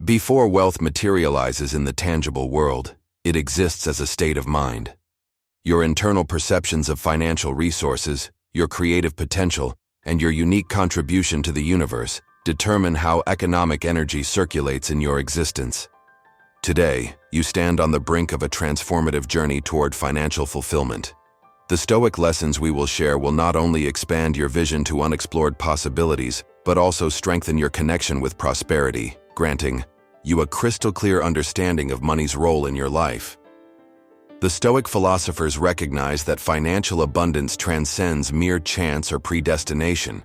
Before wealth materializes in the tangible world, it exists as a state of mind. Your internal perceptions of financial resources, your creative potential, and your unique contribution to the universe determine how economic energy circulates in your existence. Today, you stand on the brink of a transformative journey toward financial fulfillment. The Stoic lessons we will share will not only expand your vision to unexplored possibilities, but also strengthen your connection with prosperity, granting you a crystal-clear understanding of money's role in your life. The Stoic philosophers recognize that financial abundance transcends mere chance or predestination.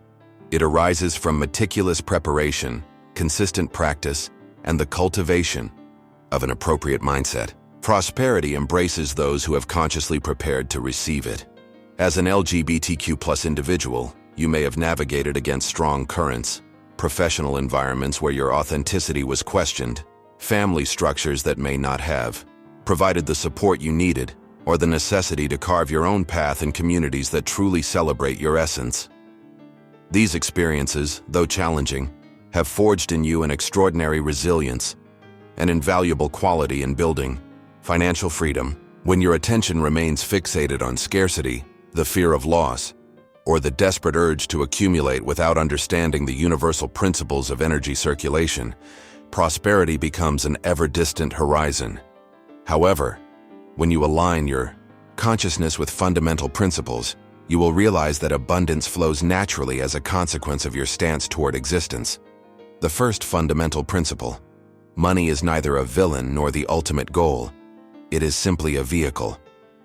It arises from meticulous preparation, consistent practice, and the cultivation of an appropriate mindset. Prosperity embraces those who have consciously prepared to receive it. As an LGBTQ+ individual, you may have navigated against strong currents, professional environments where your authenticity was questioned, family structures that may not have provided the support you needed, or the necessity to carve your own path in communities that truly celebrate your essence. These experiences, though challenging, have forged in you an extraordinary resilience, an invaluable quality in building financial freedom. When your attention remains fixated on scarcity, the fear of loss, or the desperate urge to accumulate without understanding the universal principles of energy circulation, prosperity becomes an ever-distant horizon. However, when you align your consciousness with fundamental principles, you will realize that abundance flows naturally as a consequence of your stance toward existence. The first fundamental principle: money is neither a villain nor the ultimate goal. It is simply a vehicle,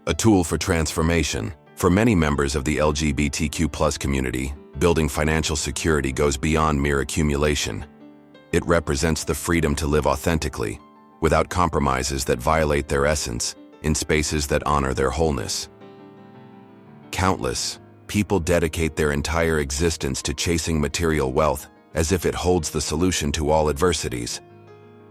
a tool for transformation. For many members of the LGBTQ+ community, building financial security goes beyond mere accumulation. It represents the freedom to live authentically, without compromises that violate their essence, in spaces that honor their wholeness. Countless people dedicate their entire existence to chasing material wealth as if it holds the solution to all adversities,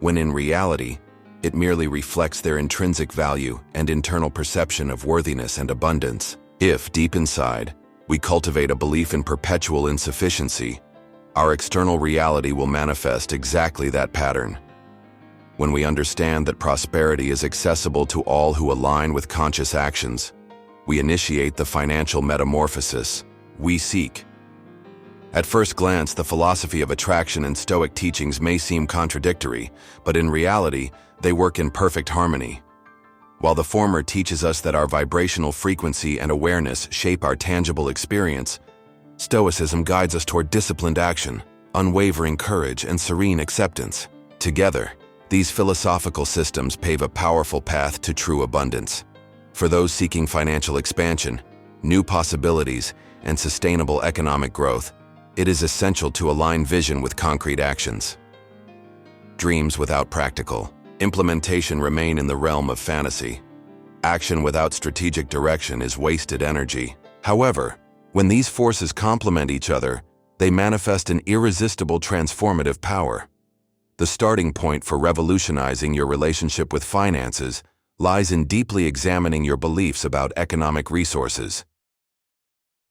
when in reality, it merely reflects their intrinsic value and internal perception of worthiness and abundance. If, deep inside, we cultivate a belief in perpetual insufficiency, our external reality will manifest exactly that pattern. When we understand that prosperity is accessible to all who align with conscious actions, we initiate the financial metamorphosis we seek. At first glance, the philosophy of attraction and Stoic teachings may seem contradictory, but in reality, they work in perfect harmony. While the former teaches us that our vibrational frequency and awareness shape our tangible experience, Stoicism guides us toward disciplined action, unwavering courage, and serene acceptance. Together, these philosophical systems pave a powerful path to true abundance. For those seeking financial expansion, new possibilities, and sustainable economic growth, it is essential to align vision with concrete actions. Dreams without practical implementation remain in the realm of fantasy. Action without strategic direction is wasted energy. However, when these forces complement each other, they manifest an irresistible transformative power. The starting point for revolutionizing your relationship with finances lies in deeply examining your beliefs about economic resources.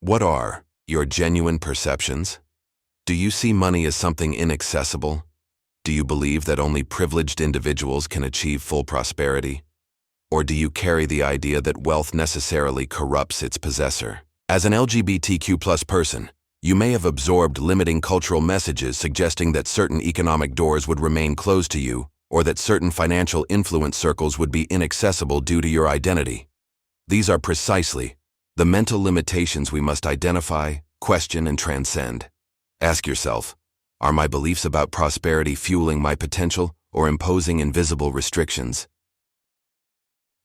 What are your genuine perceptions? Do you see money as something inaccessible? Do you believe that only privileged individuals can achieve full prosperity? Or do you carry the idea that wealth necessarily corrupts its possessor? As an LGBTQ+ person, you may have absorbed limiting cultural messages suggesting that certain economic doors would remain closed to you, or that certain financial influence circles would be inaccessible due to your identity. These are precisely the mental limitations we must identify, question, and transcend. Ask yourself, are my beliefs about prosperity fueling my potential or imposing invisible restrictions?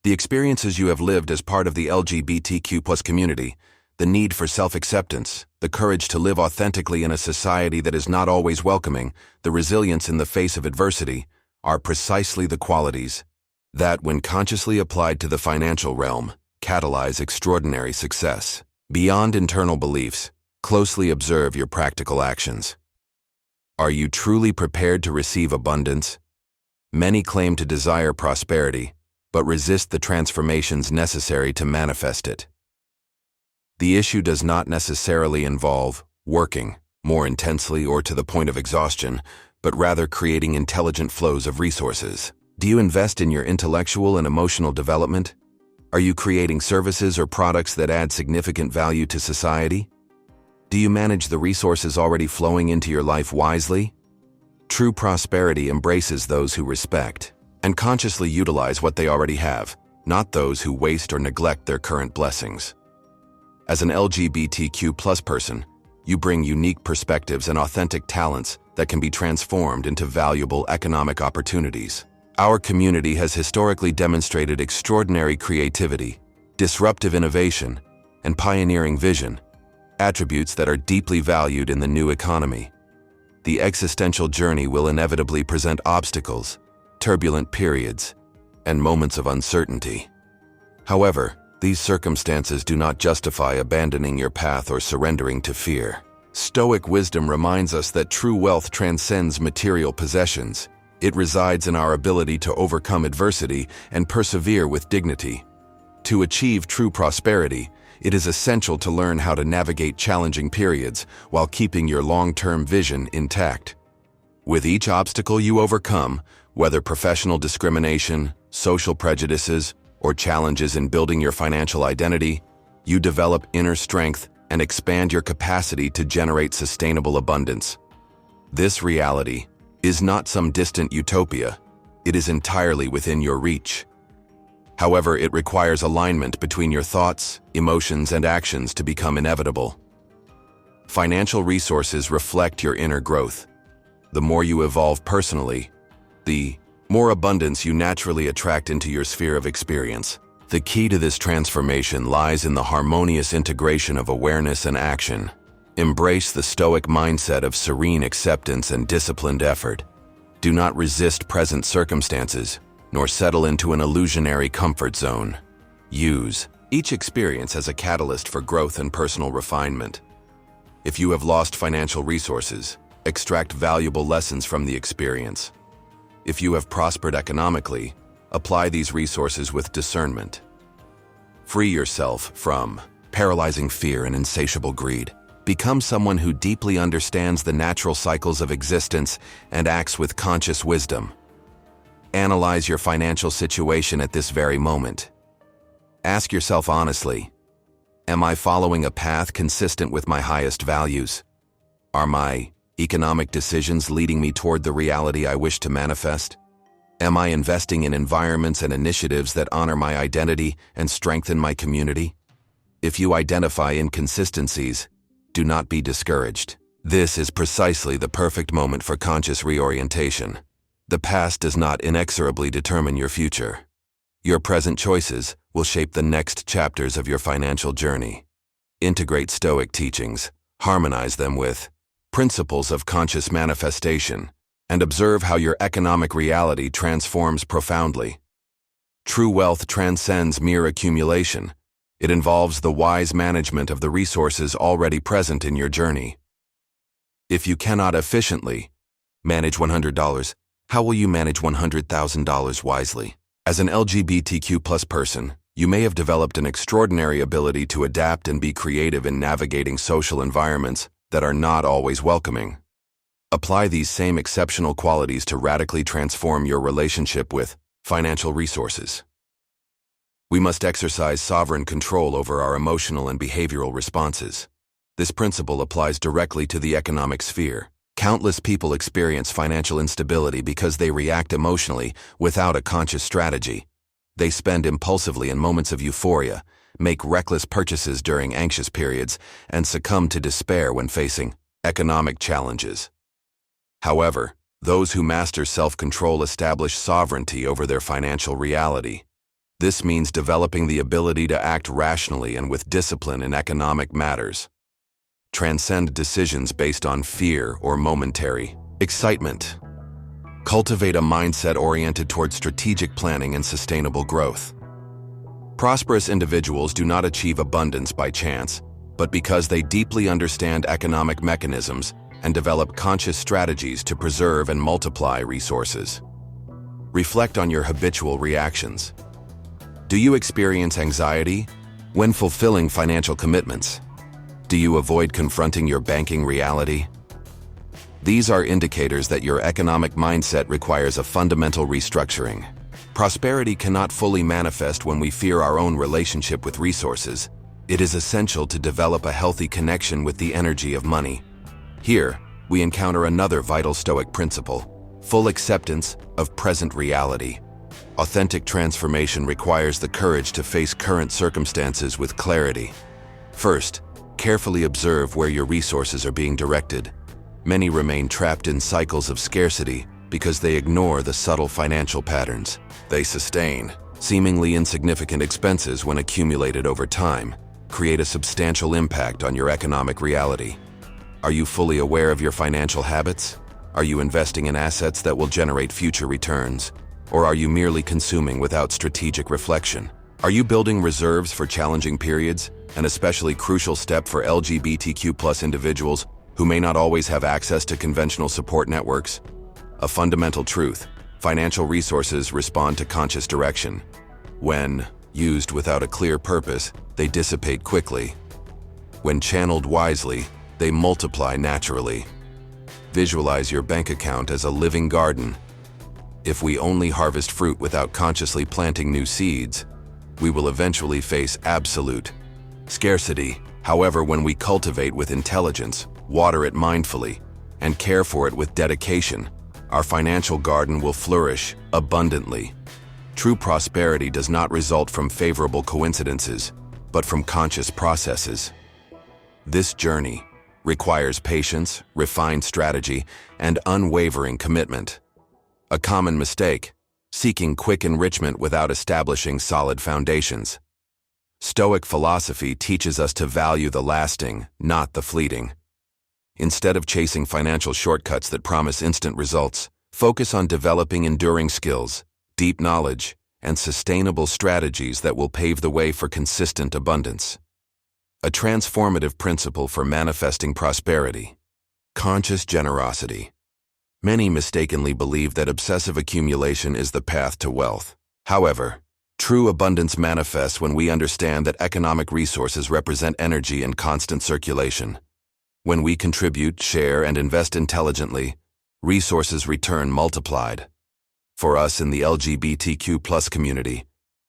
The experiences you have lived as part of the LGBTQ+ community, the need for self-acceptance, the courage to live authentically in a society that is not always welcoming, the resilience in the face of adversity, are precisely the qualities that, when consciously applied to the financial realm, catalyze extraordinary success. Beyond internal beliefs, closely observe your practical actions. Are you truly prepared to receive abundance? Many claim to desire prosperity, but resist the transformations necessary to manifest it. The issue does not necessarily involve working more intensely or to the point of exhaustion, but rather creating intelligent flows of resources. Do you invest in your intellectual and emotional development? Are you creating services or products that add significant value to society? Do you manage the resources already flowing into your life wisely? True prosperity embraces those who respect and consciously utilize what they already have, not those who waste or neglect their current blessings. As an LGBTQ+ person, you bring unique perspectives and authentic talents that can be transformed into valuable economic opportunities. Our community has historically demonstrated extraordinary creativity, disruptive innovation, and pioneering vision, attributes that are deeply valued in the new economy. The existential journey will inevitably present obstacles, turbulent periods, and moments of uncertainty. However, these circumstances do not justify abandoning your path or surrendering to fear. Stoic wisdom reminds us that true wealth transcends material possessions. It resides in our ability to overcome adversity and persevere with dignity. To achieve true prosperity, it is essential to learn how to navigate challenging periods while keeping your long-term vision intact. With each obstacle you overcome, whether professional discrimination, social prejudices, or challenges in building your financial identity, you develop inner strength and expand your capacity to generate sustainable abundance. This reality is not some distant utopia. It is entirely within your reach. However, it requires alignment between your thoughts, emotions, and actions to become inevitable. Financial resources reflect your inner growth. The more you evolve personally, the more abundance you naturally attract into your sphere of experience. The key to this transformation lies in the harmonious integration of awareness and action. Embrace the Stoic mindset of serene acceptance and disciplined effort. Do not resist present circumstances, nor settle into an illusionary comfort zone. Use each experience as a catalyst for growth and personal refinement. If you have lost financial resources, extract valuable lessons from the experience. If you have prospered economically, apply these resources with discernment. Free yourself from paralyzing fear and insatiable greed. Become someone who deeply understands the natural cycles of existence and acts with conscious wisdom. Analyze your financial situation at this very moment. Ask yourself honestly, am I following a path consistent with my highest values? Are my economic decisions leading me toward the reality I wish to manifest? Am I investing in environments and initiatives that honor my identity and strengthen my community? If you identify inconsistencies, do not be discouraged. This is precisely the perfect moment for conscious reorientation. The past does not inexorably determine your future. Your present choices will shape the next chapters of your financial journey. Integrate Stoic teachings, harmonize them with principles of conscious manifestation, and observe how your economic reality transforms profoundly. True wealth transcends mere accumulation. It involves the wise management of the resources already present in your journey. If you cannot efficiently manage $100, how will you manage $100,000 wisely? As an LGBTQ+ person, you may have developed an extraordinary ability to adapt and be creative in navigating social environments that are not always welcoming. Apply these same exceptional qualities to radically transform your relationship with financial resources. We must exercise sovereign control over our emotional and behavioral responses. This principle applies directly to the economic sphere. Countless people experience financial instability because they react emotionally without a conscious strategy. They spend impulsively in moments of euphoria, make reckless purchases during anxious periods, and succumb to despair when facing economic challenges. However, those who master self-control establish sovereignty over their financial reality. This means developing the ability to act rationally and with discipline in economic matters. Transcend decisions based on fear or momentary excitement. Cultivate a mindset oriented toward strategic planning and sustainable growth. Prosperous individuals do not achieve abundance by chance, but because they deeply understand economic mechanisms and develop conscious strategies to preserve and multiply resources. Reflect on your habitual reactions. Do you experience anxiety when fulfilling financial commitments? Do you avoid confronting your banking reality? These are indicators that your economic mindset requires a fundamental restructuring. Prosperity cannot fully manifest when we fear our own relationship with resources. It is essential to develop a healthy connection with the energy of money. Here, we encounter another vital Stoic principle: full acceptance of present reality. Authentic transformation requires the courage to face current circumstances with clarity. First, carefully observe where your resources are being directed. Many remain trapped in cycles of scarcity because they ignore the subtle financial patterns. They sustain seemingly insignificant expenses when accumulated over time, create a substantial impact on your economic reality. Are you fully aware of your financial habits? Are you investing in assets that will generate future returns? Or are you merely consuming without strategic reflection? Are you building reserves for challenging periods, an especially crucial step for LGBTQ+ individuals who may not always have access to conventional support networks? A fundamental truth: financial resources respond to conscious direction. When used without a clear purpose, they dissipate quickly. When channeled wisely, they multiply naturally. Visualize your bank account as a living garden. If we only harvest fruit without consciously planting new seeds, we will eventually face absolute scarcity. However, when we cultivate with intelligence, water it mindfully, and care for it with dedication, our financial garden will flourish abundantly. True prosperity does not result from favorable coincidences, but from conscious processes. This journey requires patience, refined strategy, and unwavering commitment. A common mistake: seeking quick enrichment without establishing solid foundations. Stoic philosophy teaches us to value the lasting, not the fleeting. Instead of chasing financial shortcuts that promise instant results, focus on developing enduring skills, deep knowledge, and sustainable strategies that will pave the way for consistent abundance. A transformative principle for manifesting prosperity: conscious generosity. Many mistakenly believe that obsessive accumulation is the path to wealth. However, true abundance manifests when we understand that economic resources represent energy in constant circulation. When we contribute, share, and invest intelligently, resources return multiplied. For us in the LGBTQ+ community,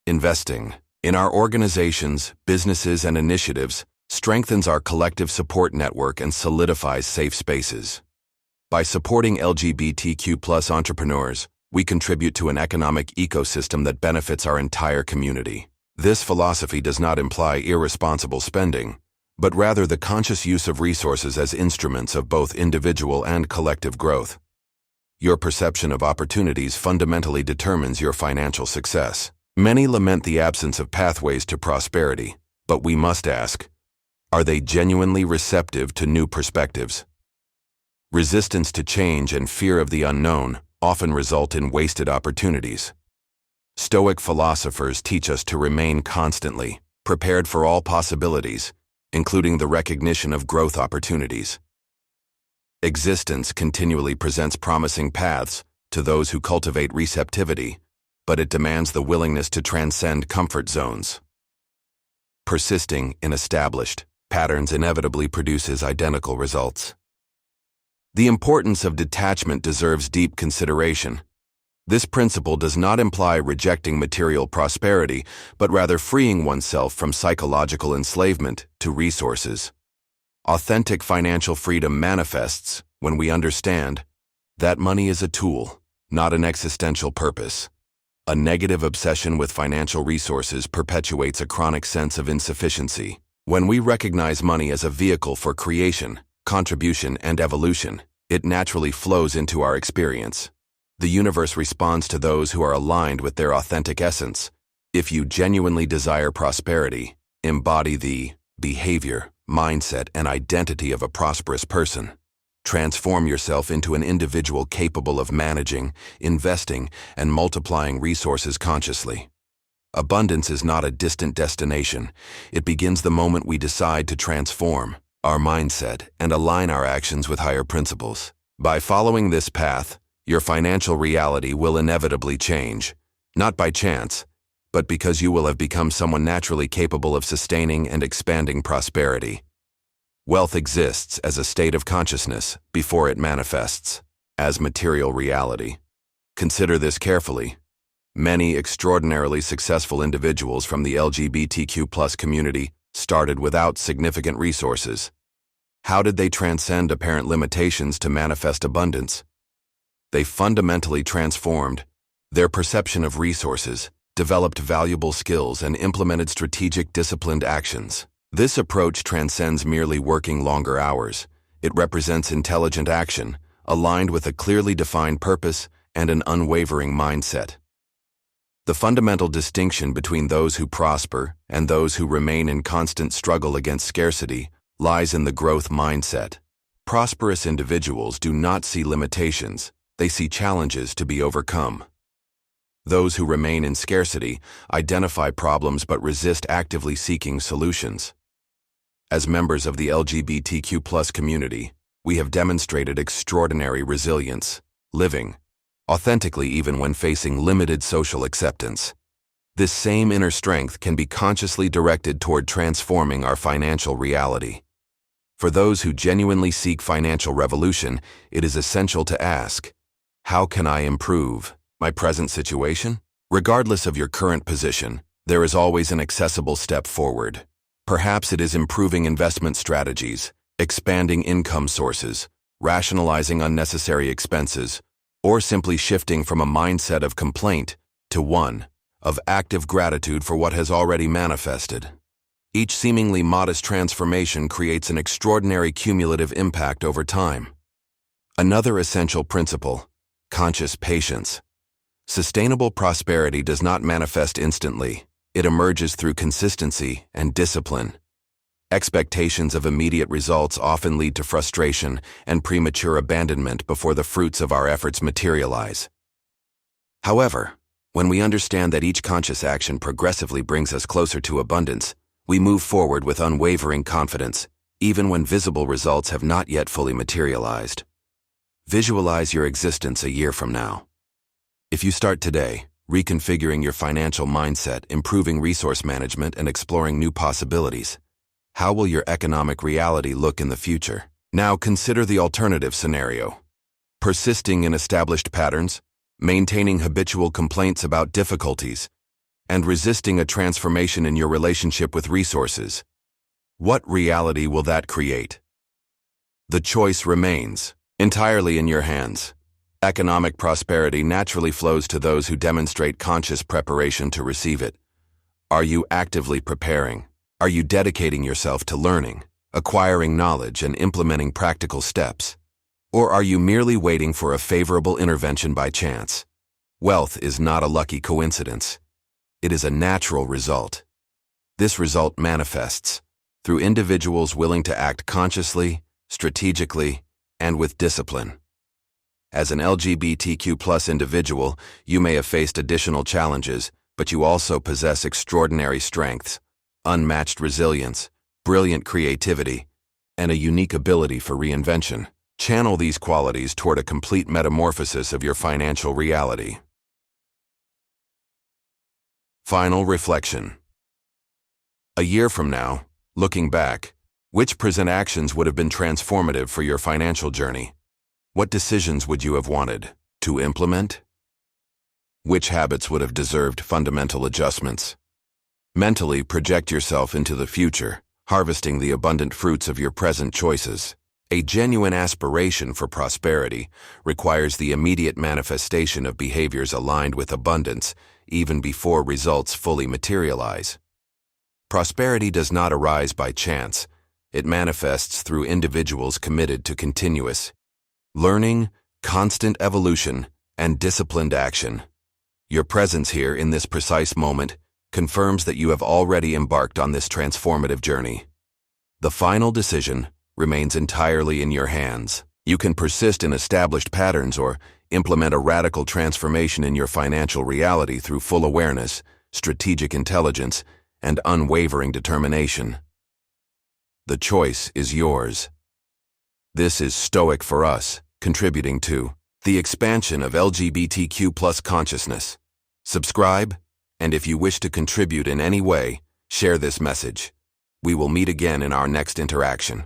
investing in our organizations, businesses, and initiatives strengthens our collective support network and solidifies safe spaces. By supporting LGBTQ+ entrepreneurs, we contribute to an economic ecosystem that benefits our entire community. This philosophy does not imply irresponsible spending, but rather the conscious use of resources as instruments of both individual and collective growth. Your perception of opportunities fundamentally determines your financial success. Many lament the absence of pathways to prosperity, but we must ask, are they genuinely receptive to new perspectives? Resistance to change and fear of the unknown often result in wasted opportunities. Stoic philosophers teach us to remain constantly prepared for all possibilities, including the recognition of growth opportunities. Existence continually presents promising paths to those who cultivate receptivity, but it demands the willingness to transcend comfort zones. Persisting in established patterns inevitably produces identical results. The importance of detachment deserves deep consideration. This principle does not imply rejecting material prosperity, but rather freeing oneself from psychological enslavement to resources. Authentic financial freedom manifests when we understand that money is a tool, not an existential purpose. A negative obsession with financial resources perpetuates a chronic sense of insufficiency. When we recognize money as a vehicle for creation, contribution, and evolution, it naturally flows into our experience. The universe responds to those who are aligned with their authentic essence. If you genuinely desire prosperity, embody the behavior, mindset, and identity of a prosperous person. Transform yourself into an individual capable of managing, investing, and multiplying resources consciously. Abundance is not a distant destination. It begins the moment we decide to transform our mindset and align our actions with higher principles. By following this path, your financial reality will inevitably change, not by chance, but because you will have become someone naturally capable of sustaining and expanding prosperity. Wealth exists as a state of consciousness before it manifests as material reality. Consider this carefully. Many extraordinarily successful individuals from the LGBTQ+ community started without significant resources. How did they transcend apparent limitations to manifest abundance? They fundamentally transformed their perception of resources, developed valuable skills, and implemented strategic, disciplined actions. This approach transcends merely working longer hours. It represents intelligent action, aligned with a clearly defined purpose and an unwavering mindset. The fundamental distinction between those who prosper and those who remain in constant struggle against scarcity lies in the growth mindset. Prosperous individuals do not see limitations, they see challenges to be overcome. Those who remain in scarcity identify problems but resist actively seeking solutions. As members of the LGBTQ+ community, we have demonstrated extraordinary resilience, living authentically even when facing limited social acceptance. This same inner strength can be consciously directed toward transforming our financial reality. For those who genuinely seek financial revolution, it is essential to ask, how can I improve my present situation? Regardless of your current position, there is always an accessible step forward. Perhaps it is improving investment strategies, expanding income sources, rationalizing unnecessary expenses, or simply shifting from a mindset of complaint to one of active gratitude for what has already manifested. Each seemingly modest transformation creates an extraordinary cumulative impact over time. Another essential principle: conscious patience. Sustainable prosperity does not manifest instantly. It emerges through consistency and discipline. Expectations of immediate results often lead to frustration and premature abandonment before the fruits of our efforts materialize. However, when we understand that each conscious action progressively brings us closer to abundance, we move forward with unwavering confidence, even when visible results have not yet fully materialized. Visualize your existence a year from now. If you start today, reconfiguring your financial mindset, improving resource management, and exploring new possibilities, how will your economic reality look in the future? Now consider the alternative scenario. Persisting in established patterns, maintaining habitual complaints about difficulties, and resisting a transformation in your relationship with resources. What reality will that create? The choice remains entirely in your hands. Economic prosperity naturally flows to those who demonstrate conscious preparation to receive it. Are you actively preparing? Are you dedicating yourself to learning, acquiring knowledge, and implementing practical steps? Or are you merely waiting for a favorable intervention by chance? Wealth is not a lucky coincidence. It is a natural result. This result manifests through individuals willing to act consciously, strategically, and with discipline. As an LGBTQ+ individual, you may have faced additional challenges, but you also possess extraordinary strengths, unmatched resilience, brilliant creativity, and a unique ability for reinvention. Channel these qualities toward a complete metamorphosis of your financial reality. Final reflection. A year from now, looking back, which present actions would have been transformative for your financial journey? What decisions would you have wanted to implement? Which habits would have deserved fundamental adjustments? Mentally project yourself into the future, harvesting the abundant fruits of your present choices. A genuine aspiration for prosperity requires the immediate manifestation of behaviors aligned with abundance, even before results fully materialize. Prosperity does not arise by chance. It manifests through individuals committed to continuous learning, constant evolution, and disciplined action. Your presence here in this precise moment confirms that you have already embarked on this transformative journey. The final decision remains entirely in your hands. You can persist in established patterns or implement a radical transformation in your financial reality through full awareness, strategic intelligence, and unwavering determination. The choice is yours. This is Stoic for Us, contributing to the expansion of LGBTQ+ consciousness. Subscribe, and if you wish to contribute in any way, share this message. We will meet again in our next interaction.